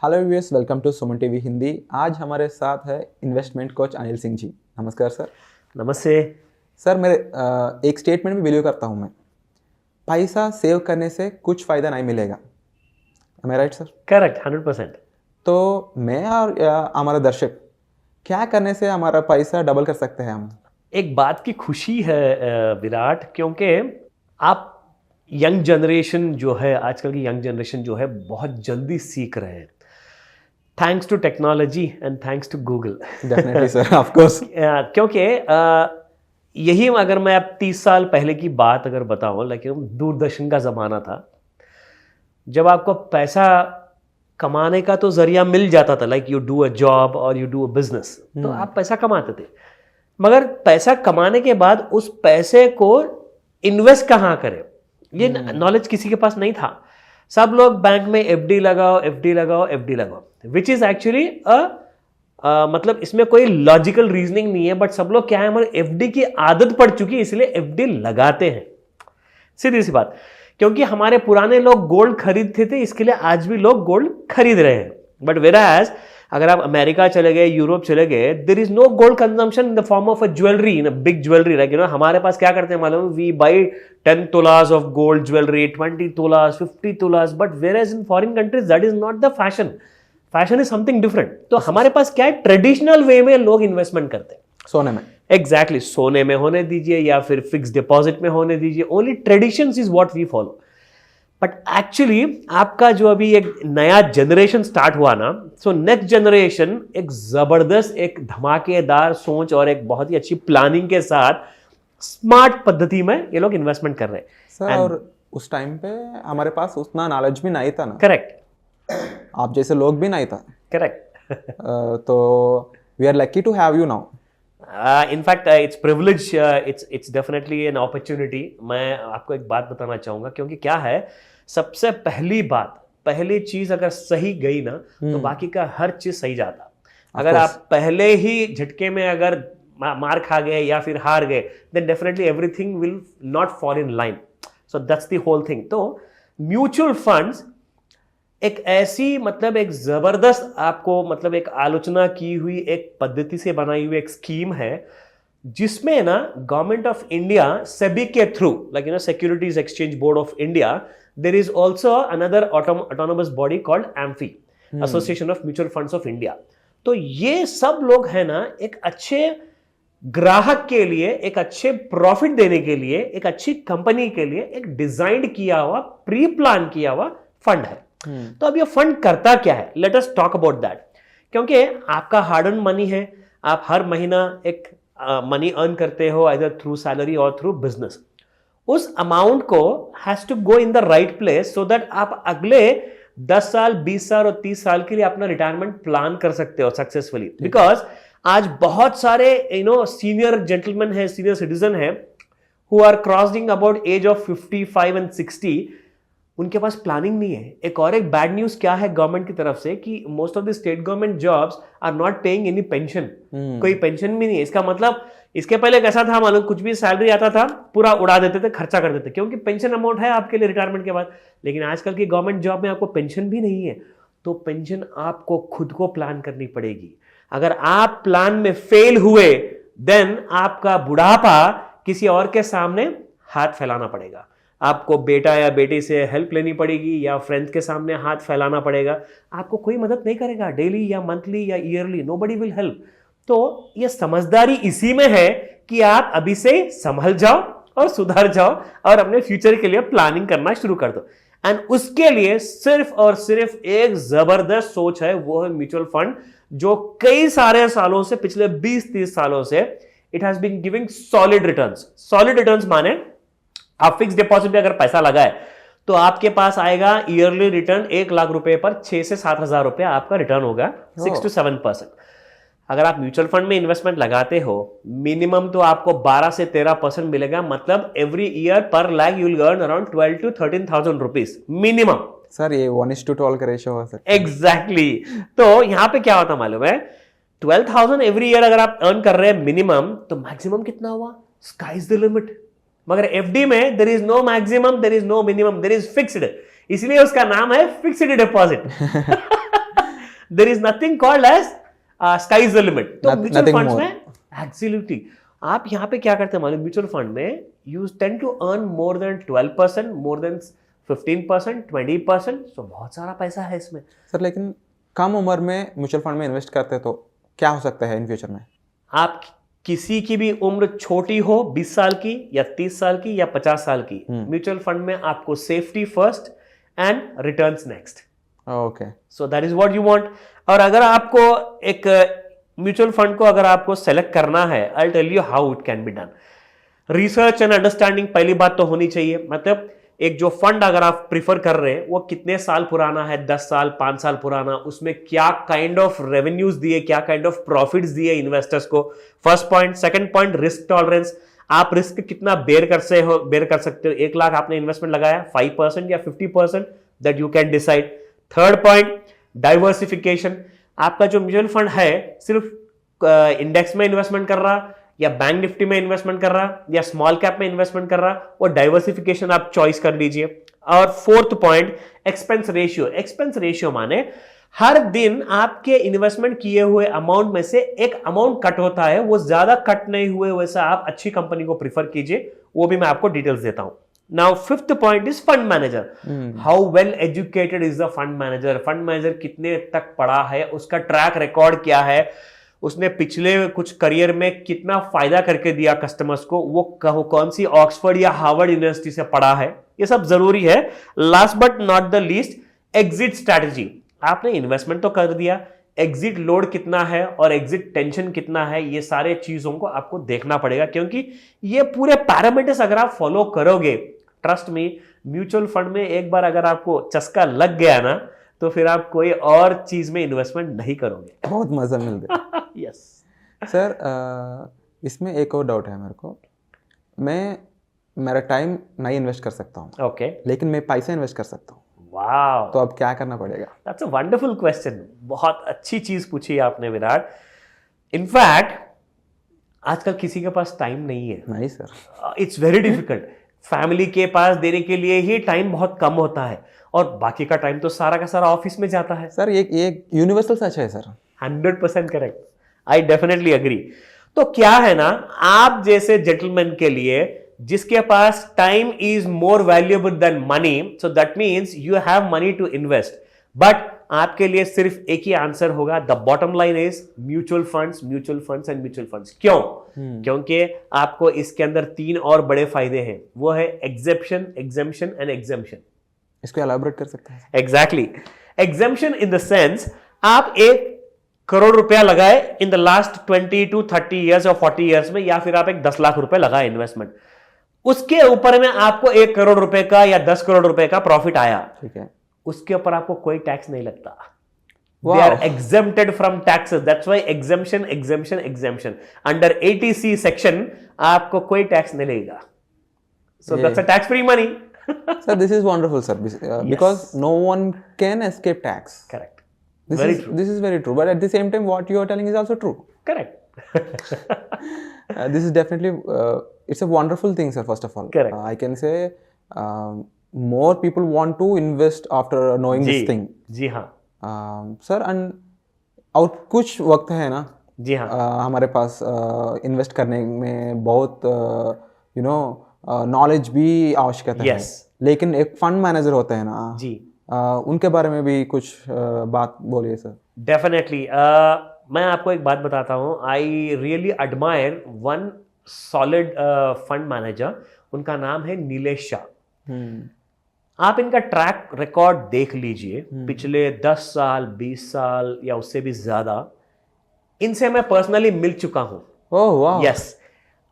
Hello viewers, welcome to Suman TV Hindi. आज हमारे साथ है इन्वेस्टमेंट कोच अनिल सिंह जी। नमस्कार सर। नमस्ते। सर मेरे एक स्टेटमेंट में बिलीव करता हूँ मैं, पैसा सेव करने से कुछ फ़ायदा नहीं मिलेगा। एम आई राइट सर? करेक्ट, 100%। तो मैं और हमारा दर्शक क्या करने से हमारा पैसा डबल कर सकते हैं हम? एक बात की खुशी है विराट, क्योंकि आप यंग जनरेशन जो है, आजकल की यंग जनरेशन जो है बहुत जल्दी सीख रहे हैं, thanks to technology and thanks to Google. Definitely sir, of course. क्योंकि यही अगर मैं अब 30 साल पहले की बात अगर बताऊं, लेकिन दूरदर्शन का ज़माना था, जब आपको पैसा कमाने का तो जरिया मिल जाता था, like you do a job और यू डू अ बिजनेस, तो आप पैसा कमाते थे। मगर पैसा कमाने के बाद उस पैसे को इन्वेस्ट कहाँ करें, ये नॉलेज किसी के पास नहीं था। सब लोग बैंक में एफडी लगाओ, एफडी लगाओ, एफडी लगाओ, विच इज एक्चुअली मतलब इसमें कोई लॉजिकल रीजनिंग नहीं है, बट सब लोग क्या है, हमारे एफडी की आदत पड़ चुकी है, इसलिए एफडी लगाते हैं। सीधी सी बात, क्योंकि हमारे पुराने लोग गोल्ड खरीदते थे, इसके लिए आज भी लोग गोल्ड खरीद रहे हैं। बट वेराज अगर आप अमेरिका चले गए, यूरोप चले गए, there is no gold consumption in the form of a jewellery, in a big jewellery. Like हमारे पास क्या करते हैं मालूम, we buy 10 tolas of gold jewellery, 20 tolas, 50 tolas, but whereas in foreign countries that is not the fashion. Fashion is something different. तो हमारे पास क्या है, ट्रेडिशनल वे में लोग इन्वेस्टमेंट करते हैं। सोने में एग्जैक्टली, सोने में होने दीजिए या फिर फिक्स डिपॉजिट में होने दीजिए, only traditions is what we follow. But actually आपका जो अभी एक नया जनरेशन स्टार्ट हुआ ना, सो नेक्स्ट जनरेशन एक जबरदस्त, एक धमाकेदार सोच और एक बहुत ही अच्छी प्लानिंग के साथ स्मार्ट पद्धति में ये लोग इन्वेस्टमेंट कर रहे हैं सर। और उस टाइम पे हमारे पास उतना नॉलेज भी नहीं था ना। करेक्ट, आप जैसे लोग भी नहीं था। करेक्ट। तो we are lucky to have you now. In fact, it's privilege, it's definitely an opportunity. मैं आपको एक बात बताना चाहूँगा, क्योंकि क्या है, सबसे पहली चीज़ अगर सही गई ना, तो बाकी का हर चीज़ सही जाता। अगर आप पहले ही झटके में अगर मार खा गए या फिर हार गए, then definitely everything will not fall in line. So that's the whole thing. तो म्यूचुअल फंड्स एक ऐसी, मतलब एक जबरदस्त आपको, मतलब एक आलोचना की हुई, एक पद्धति से बनाई हुई एक स्कीम है, जिसमें ना गवर्नमेंट ऑफ इंडिया सेबी के through, like securities exchange board of India, there is also another autonomous body called AMFI, association of mutual funds of India. तो ये सब लोग है ना, एक अच्छे ग्राहक के लिए, एक अच्छे प्रॉफिट देने के लिए, एक अच्छी कंपनी के लिए एक डिजाइन किया हुआ, प्री प्लान किया हुआ फंड है। तो अब ये फंड करता क्या है, let us talk about that. क्योंकि आपका हार्ड अर्न मनी है, आप हर महीना एक मनी अर्न करते हो, आइदर थ्रू सैलरी और थ्रू बिजनेस। उस अमाउंट को has to go in the right place, so that आप अगले 10 साल, 20 साल और 30 साल के लिए अपना रिटायरमेंट प्लान कर सकते हो सक्सेसफुली। बिकॉज आज बहुत सारे सीनियर जेंटलमैन है, सीनियर सिटीजन है, who are crossing about age of 55 and 60, उनके पास प्लानिंग नहीं है। एक बैड न्यूज क्या है गवर्नमेंट की तरफ से, कि most of the state government jobs are not paying any pension. कोई पेंशन भी नहीं है। इसका मतलब, इसके पहले कैसा था मालूम, कुछ भी सैलरी आता था पूरा उड़ा देते थे, खर्चा कर देते, क्योंकि पेंशन अमाउंट है आपके लिए रिटायरमेंट के बाद। लेकिन आजकल की गवर्नमेंट जॉब में आपको पेंशन भी नहीं है, तो पेंशन आपको खुद को प्लान करनी पड़ेगी। अगर आप प्लान में फेल हुए, देन आपका बुढ़ापा किसी और के सामने हाथ फैलाना पड़ेगा। आपको बेटा या बेटी से हेल्प लेनी पड़ेगी, या फ्रेंड्स के सामने हाथ फैलाना पड़ेगा। आपको कोई मदद नहीं करेगा, डेली या मंथली या ईयरली, नोबडी विल हेल्प। तो ये समझदारी इसी में है कि आप अभी से संभल जाओ और सुधर जाओ और अपने फ्यूचर के लिए प्लानिंग करना शुरू कर दो। एंड उसके लिए सिर्फ और सिर्फ एक जबरदस्त सोच है, वो है म्यूचुअल फंड, जो कई सारे सालों से, पिछले 20-30 सालों से it has been giving solid returns. Solid returns माने आप फिक्स डिपॉजिट में अगर पैसा लगाए तो आपके पास आएगा ईयरली रिटर्न 1 लाख रुपए पर 6 से 7 हजार रुपया आपका रिटर्न होगा, 6 to 7%। अगर आप म्यूचुअल फंड में इन्वेस्टमेंट लगाते हो, मिनिमम तो आपको 12 से 13% मिलेगा। मतलब एवरी ईयर पर lakh you will earn around 12 to 13,000 rupees minimum. Sir ये 1:12 का रेशियो है सर। एग्जैक्टली। तो यहां पे क्या होता मालूम है, 12,000 एवरी ईयर अगर आप अर्न कर रहे हैं मिनिमम, तो मैक्सिमम कितना हुआ, स्काई इज द लिमिट। मगर एफडी में there is no maximum, there is no minimum, there is fixed, इसलिए उसका नाम है fixed deposit. There is nothing called as sky is the limit. तो म्यूचुअल nothing फंड्स more. में absolutely आप यहाँ पे क्या करते हैं मालूम, म्यूचुअल फंड में you tend to earn more than 12%, more than 15%, 20%, so बहुत सारा पैसा है इसमें। सर लेकिन कम उम्र में म्यूचुअल फंड में इन्वेस्ट करते तो क्या हो सकता है इन फ्यूचर में? आप किसी की भी उम्र छोटी हो, 20 साल की या 30 साल की या 50 साल की, म्यूचुअल फंड में आपको safety first and returns next. Okay, so that is what you want. और अगर आपको एक म्यूचुअल फंड को अगर आपको सेलेक्ट करना है, I tell you how it can be done. Research and understanding पहली बात तो होनी चाहिए। मतलब एक जो फंड अगर आप प्रिफर कर रहे हैं वो कितने साल पुराना है, 10 साल 5 साल पुराना, उसमें क्या काइंड ऑफ रेवेन्यूज दिए, क्या काइंड ऑफ प्रॉफिट्स दिए इन्वेस्टर्स को, first point. Second point, risk tolerance, आप रिस्क कितना बेयर कर सकते हो। 1 लाख आपने इन्वेस्टमेंट लगाया, 5% या 50%, that you can decide. Third point, diversification. आपका जो म्यूचुअल फंड है सिर्फ इंडेक्स में इन्वेस्टमेंट कर रहा या बैंक निफ्टी में इन्वेस्टमेंट कर रहा या स्मॉल कैप में इन्वेस्टमेंट कर रहा, वो डाइवर्सिफिकेशन आप चॉइस कर लीजिए। और fourth point, expense ratio. Expense ratio माने हर दिन आपके इन्वेस्टमेंट किए हुए अमाउंट में से एक अमाउंट कट होता है, वो ज्यादा कट नहीं हुए वैसा आप अच्छी कंपनी को प्रिफर कीजिए। वो भी मैं आपको डिटेल्स देता हूं। Now fifth point is fund manager. How well educated is the fund manager. Fund manager कितने तक पढ़ा है, उसका ट्रैक रिकॉर्ड क्या है, उसने पिछले कुछ करियर में कितना फायदा करके दिया कस्टमर्स को, वो कौन सी ऑक्सफोर्ड या हार्वर्ड यूनिवर्सिटी से पढ़ा है, ये सब जरूरी है। Last but not the least, exit strategy. आपने इन्वेस्टमेंट तो कर दिया, एग्जिट लोड कितना है और एग्जिट टेंशन कितना है, ये सारे चीजों को आपको देखना पड़ेगा। क्योंकि ये पूरे पैरामीटर्स अगर आप फॉलो करोगे, ट्रस्ट मी, म्यूचुअल फंड में एक बार अगर आपको चस्का लग गया ना, तो फिर आप कोई और चीज में इन्वेस्टमेंट नहीं करोगे। बहुत मजा मिल गया। यस सर इसमें एक और डाउट है मेरे को। मेरा टाइम नहीं इन्वेस्ट कर सकता हूँ, ओके, लेकिन मैं पैसा इन्वेस्ट कर सकता हूँ, वाओ, तो अब क्या करना पड़ेगा? That's a wonderful question. बहुत अच्छी चीज पूछी आपने विराट। इनफैक्ट आजकल किसी के पास टाइम नहीं है। नहीं sir, it's very difficult. Family के पास देने के लिए ही टाइम बहुत कम होता है, और बाकी का टाइम तो सारा का सारा ऑफिस में जाता है। सर ये यूनिवर्सल सच है sir. 100% correct, I definitely agree. तो क्या है ना, आप जैसे जेंटलमैन के लिए जिसके पास time is more valuable than money, so that means you have money to invest, but आपके लिए सिर्फ एक ही आंसर होगा। The bottom line is mutual funds, mutual funds and mutual funds. क्यों? क्योंकि आपको इसके अंदर 3 और बड़े फायदे हैं, वो है एक्सेप्शन, एग्जेम्पशन एंड एग्जेम्पशन। इसको एलाबोरेट कर सकते हैं? Exactly, exemption in the sense आप 1 करोड़ रुपया लगाए in the last 20 to 30 years और 40 ईयर्स में, या फिर आप एक 10 लाख रुपए लगाए इन्वेस्टमेंट, उसके ऊपर में आपको 1 करोड़ रुपए का या 10 करोड़ रुपए का प्रॉफिट आया, ठीक है, उसके ऊपर आपको कोई टैक्स नहीं लगता। They are exempted from taxes. That's why exemption, exemption, exemption. Under 80C section आपको कोई टैक्स नहीं लगेगा. So that's a tax free money. Sir, this is wonderful, sir, because no one can escape tax. Correct. This Very is true. This is very true. But at the same time, what you are telling is also true. Correct. This is definitely it's a wonderful thing, sir. First of all, Correct. I can say more people want to invest after knowing this thing. जी हाँ. Sir और कुछ वक्त है ना, जी हाँ, हमारे पास invest करने में बहुत नॉलेज भी आवश्यकता है, लेकिन एक फंड मैनेजर होते हैं ना जी, उनके बारे में भी कुछ बात बोलिए सर। डेफिनेटली। मैं आपको एक बात बताता हूँ, I really admire one solid fund manager, उनका नाम है नीलेश शाह। आप इनका ट्रैक रिकॉर्ड देख लीजिए, पिछले 10 साल 20 साल या उससे भी ज्यादा इनसे मैं पर्सनली मिल चुका हूं। ओह वाह। यस,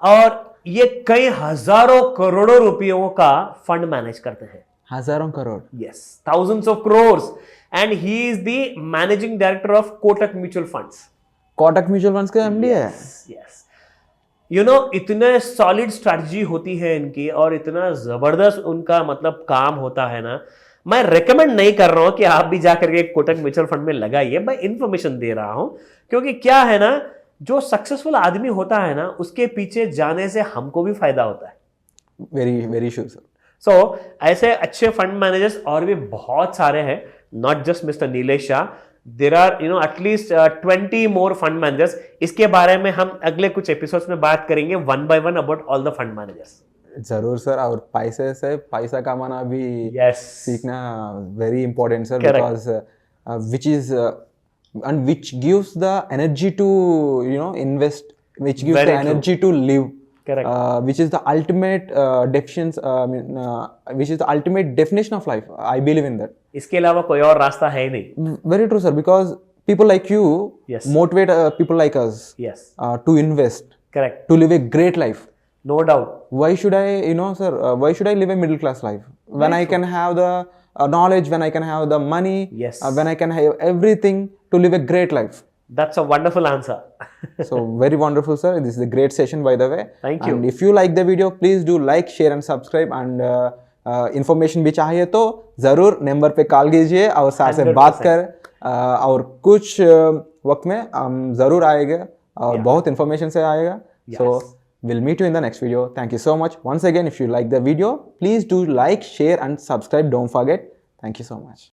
और ये कई हजारों करोड़ों रुपयों का फंड मैनेज करते हैं। हजारों crore? Yes, thousands of crores, and he is the managing director of Kotak mutual funds. Kotak mutual funds का एमडी है? यस। इतने सॉलिड स्ट्रैटेजी होती है इनकी, और इतना जबरदस्त उनका मतलब काम होता है ना। मैं रेकमेंड नहीं कर रहा हूं कि आप भी जाकर के कोटक म्यूचुअल फंड में लगाइए, मैं इंफॉर्मेशन दे रहा हूं, क्योंकि क्या है ना, जो सक्सेसफुल आदमी होता है ना, उसके पीछे जाने से हमको भी फायदा होता है। Very very sure sir. So ऐसे अच्छे फंड मैनेजर्स और भी बहुत सारे हैं, not just mister Nilesh Shah. There are at least 20 more fund managers. इसके बारे में हम अगले कुछ एपिसोड्स में बात करेंगे one by one about all the fund managers. जरूर सर. और पैसे से पैसा कमाना भी Yes. सीखना very important sir. Correct. Because which is and which gives the energy to invest, which gives Very the true. energy to live. Correct. Which is the ultimate which is the ultimate definition of life. I believe in that. इसके अलावा कोई और रास्ता है ही नहीं. Very true sir, because people like you Yes. motivate people like us Yes. to invest, Correct. to live a great life. No doubt. Why should I, sir, why should I live a middle class life when I can have the knowledge, when I can have the money, Yes. when I can have everything to live a great life? That's a wonderful answer. So very wonderful sir. This is a great session by the way. Thank you. And if you like the video, please do like, share and subscribe. And information भी चाहिए तो जरूर number पे call कीजिए और sir से 100%. बात कर और कुछ वक्त में हम जरूर आएगा और बहुत information से आएगा. So we'll meet you in the next video. Thank you so much. Once again, if you like the video, please do like, share and subscribe. Don't forget. Thank you so much.